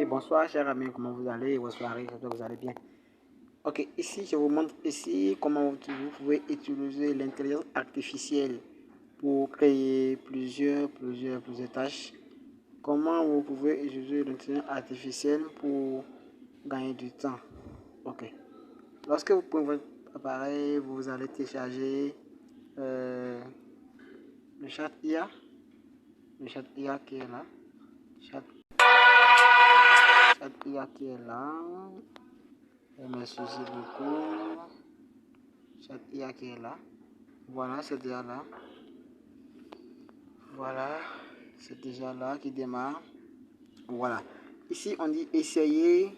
Bonsoir chers amis, comment vous allez? Bonsoir, j'espère que vous allez bien. Ok, ici je vous montre ici comment vous pouvez utiliser l'intelligence artificielle pour créer plusieurs tâches. Comment vous pouvez utiliser l'intelligence artificielle pour gagner du temps. Ok. Lorsque vous prenez votre appareil, vous allez télécharger le chat IA. Le chat IA qui est là. Chat IA qui est là. Merci beaucoup. Chat IA qui est là. Voilà, c'est déjà là. Voilà, c'est déjà là qui démarre. Voilà. Ici, on dit essayer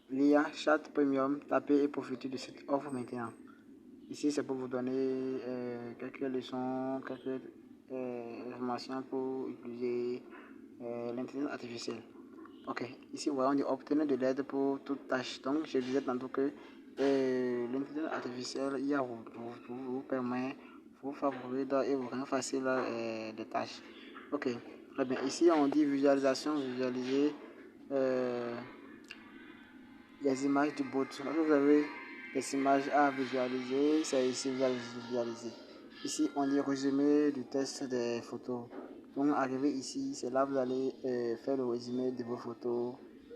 l'IA Chat Premium. Tapez et profitez de cette offre maintenant. Ici, c'est pour vous donner quelques leçons, quelques informations pour utiliser l'intelligence artificielle. Ok, ici, voilà, on dit obtenir de l'aide pour toute tâche. Donc, je disais tantôt que l'intelligence artificielle, IA vous permet, vous favorise et vous rend facile des tâches. Ok, très bien. Ici, on dit visualisation, visualiser les images du bot. Lorsque vous avez des images à visualiser, c'est ici vous allez visualiser. Ici, on dit résumé du test des photos. Donc, arrivé ici, c'est là que vous allez faire le résumé de vos photos,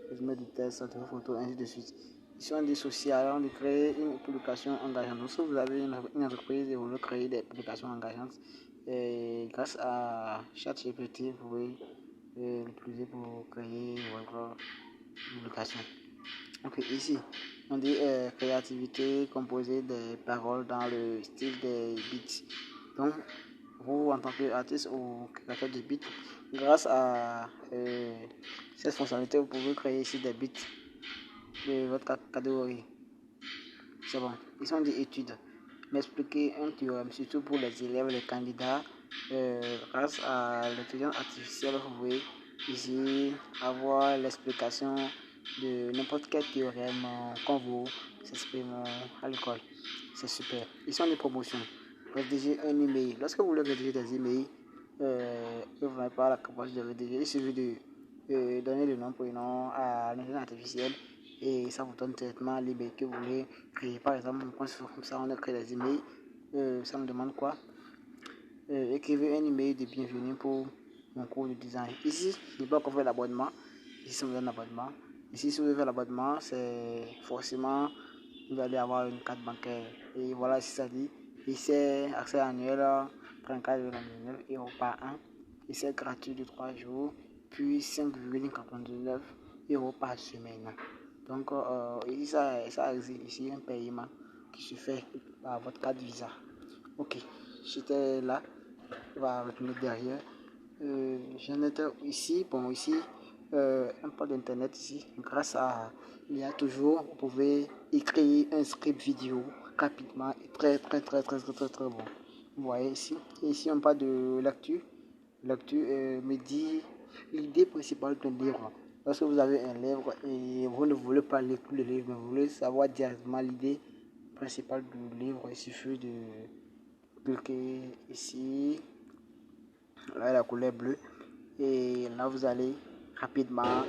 résumé du test de vos photos, ainsi de suite. Ici, on dit social, on dit créer une publication engageante. Donc, si vous avez une entreprise et vous voulez créer des publications engageantes, et grâce à ChatGPT, vous pouvez l'utiliser pour créer votre publication. Ok, ici, on dit créativité, composer des paroles dans le style des beats. Donc, vous, en tant qu'artiste ou créateur de beats, grâce à cette fonctionnalité, vous pouvez créer ici des beats de votre catégorie. C'est bon. Ici, on dit études. M'expliquer un théorème, surtout pour les élèves, les candidats. Grâce à l'intelligence artificielle, vous pouvez ici avoir l'explication de n'importe quel théorème quand vous s'exprime à l'école. C'est super. Ici, on dit promotion. Rédiger un email. Lorsque vous voulez rédiger des emails, vous n'avez pas la capacité de rédiger. Il suffit de donner le nom, prénom à l'intelligence artificielle et ça vous donne directement l'email que vous voulez créer. Par exemple, comme ça, on a créé des emails. Ça me demande quoi? Écrivez un email de bienvenue pour mon cours de design. Ici, je n'ai pas encore fait l'abonnement. Ici, ça me donne l'abonnement. Ici, si vous voulez faire l'abonnement, c'est forcément, vous allez avoir une carte bancaire. Et voilà, ici, ça dit, ici, accès annuel, 34,99 € par an. Et c'est gratuit de 3 jours, puis 5,99 € par semaine. Donc, ici, ça existe ici un paiement qui se fait par votre carte Visa. Ok, j'étais là, on va retenir derrière. J'en étais ici, bon, ici, un peu d'internet ici. Grâce à, il y a toujours, vous pouvez écrire un script vidéo rapidement et très bon. Vous voyez ici, ici on parle de lecture. Lecture me dit l'idée principale d'un livre. Lorsque vous avez un livre et vous ne voulez pas lire tout le livre, mais vous voulez savoir directement l'idée principale du livre, il suffit de cliquer ici, là la couleur bleue, et là vous allez rapidement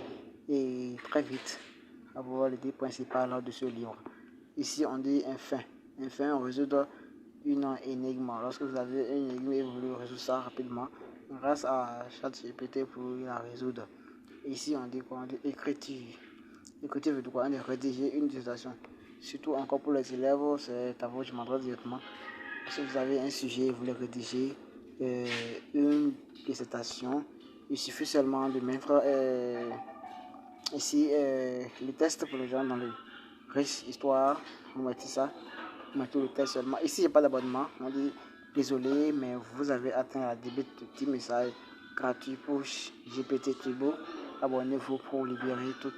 et très vite avoir l'idée principale de ce livre. Ici on dit un fin, on résout une énigme. Lorsque vous avez une énigme et vous voulez résoudre ça rapidement, grâce à ChatGPT, vous pouvez la résoudre. Ici on dit quoi? On dit écriture. Écriture veut dire quoi? On dit rédiger une dissertation. Surtout encore pour les élèves, c'est à vous, je m'adresse directement. Si vous avez un sujet et vous voulez rédiger une dissertation, il suffit seulement de mettre ici le test pour les gens dans le riche histoire. Vous mettez ça, vous mettez le test seulement. Ici, il n'y a pas d'abonnement. On dit désolé, mais vous avez atteint la débit de petit message gratuit pour GPT Turbo. Abonnez-vous pour libérer tout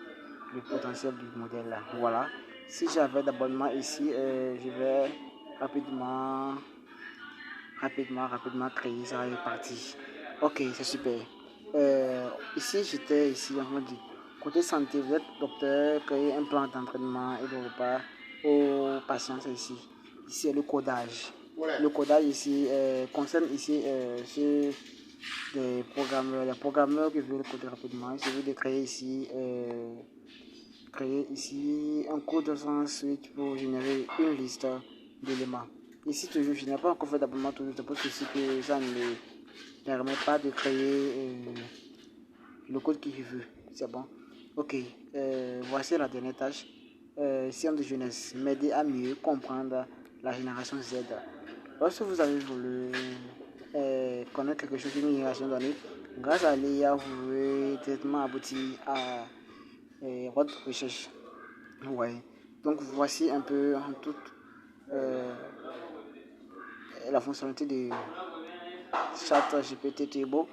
le potentiel du modèle là. Voilà. Si j'avais d'abonnement ici, je vais rapidement créer ça est parti. Ok, c'est super. Ici, j'étais ici, on dit, côté santé, vous êtes docteur, créer un plan d'entraînement et de repas aux patients, c'est ici. Ici, le codage. Le codage ici concerne ici des programmeurs, les programmeurs qui veulent coder rapidement. Il suffit de créer ici un code sans suite pour générer une liste d'éléments. Ici, toujours, je n'ai pas encore fait d'abonnement tout de parce que ça ne permet pas de créer le code que je veux. C'est bon. Ok, voici la dernière tâche. Science de jeunesse, m'aider à mieux comprendre la génération Z. Lorsque vous avez voulu connaître quelque chose d'une génération donnée, grâce à l'IA, vous pouvez directement aboutir à votre recherche. Ouais. Donc voici un peu en toute euh, la fonctionnalité de ChatGPT Turbo.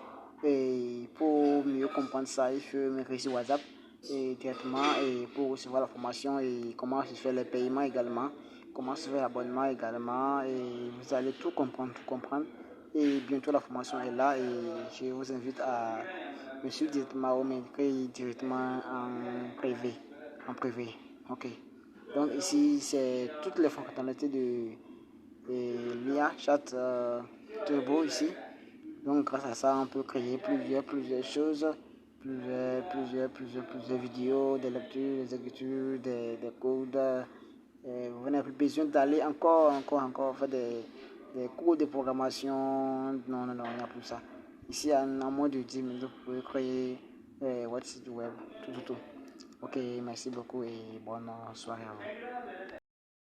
Et pour mieux comprendre ça, il faut m'écrire sur WhatsApp et directement et pour recevoir la formation et comment se fait les paiements également, comment se fait l'abonnement également et vous allez tout comprendre, tout comprendre. Et bientôt la formation est là et je vous invite à me suivre directement ou m'écrire directement en privé. En privé. Ok. Donc ici c'est toutes les fonctionnalités de l'IA Chat Turbo ici. Donc grâce à ça, on peut créer plusieurs choses, plusieurs vidéos, des lectures, des écritures, des codes. Vous n'avez plus besoin d'aller encore faire des cours de programmation. Non, non, non, il n'y a plus ça. Ici, en moins de 10 minutes, vous pouvez créer votre site web, tout. Ok, merci beaucoup et bonne soirée à vous.